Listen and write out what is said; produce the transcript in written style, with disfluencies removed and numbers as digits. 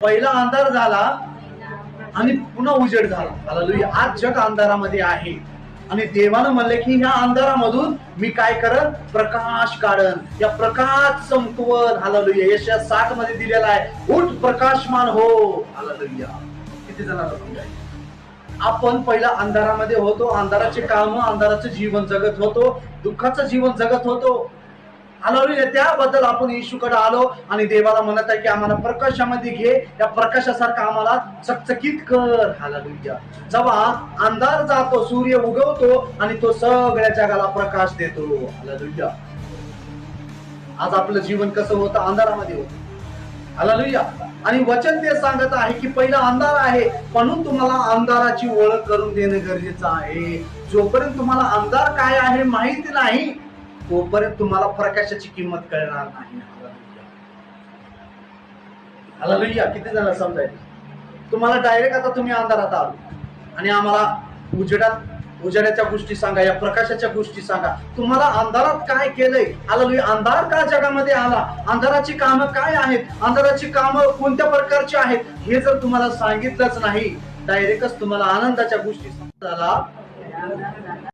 पहिला अंधार झाला आणि पुन्हा उजेड झाला. हालेलुया. आज जग अंधारामध्ये आहे आणि देवानं म्हणले की ह्या अंधारामधून मी काय करन, प्रकाश काढन. या प्रकाश चमकवन. हालेलुया. यशया 60 मध्ये दिलेला आहे, उठ प्रकाशमान हो. हालेलुया. किती जणांना समजायचं? आपण पहिला अंधारामध्ये होतो, अंधाराचे काम, अंधाराचं जीवन जगत होतो, दुःखाचं जीवन जगत होतो. हालेलुया. त्याबद्दल आपण येशूकडे आलो आणि देवाला म्हणत आहे की आम्हाला प्रकाशामध्ये घे, या प्रकाशासारखं आम्हाला चकचकीत कर. हालेलुया. जेव्हा अंधार जातो, सूर्य उगवतो आणि तो सगळ्या जगाला प्रकाश देतो. हालेलुया. आज आपलं जीवन कसं होतं? अंधारामध्ये होतं. हालेलुया. आणि वचन ते सांगत आहे की पहिला अंधार आहे, म्हणून तुम्हाला अंधाराची ओळख करून देणं गरजेचं आहे. जोपर्यंत तुम्हाला अंधार काय आहे माहिती नाही, तोपर्यंत तुम्हाला प्रकाशाची किंमत कळणार नाही. हालेलुया. किती जण समजायचं? तुम्हाला डायरेक्ट आता तुम्ही अंधारात आलो आणि आम्हाला उजेडाच्या गोष्टी सांगा, या प्रकाशाच्या गोष्टी सांगा. तुम्हाला अंधारात काय केलंय? हालेलुया. अंधार का जगामध्ये आला? अंधाराची कामं काय आहेत? अंधाराची कामं कोणत्या प्रकारची आहेत? हे जर तुम्हाला सांगितलंच नाही, डायरेक्टच तुम्हाला आनंदाच्या गोष्टी सांगताना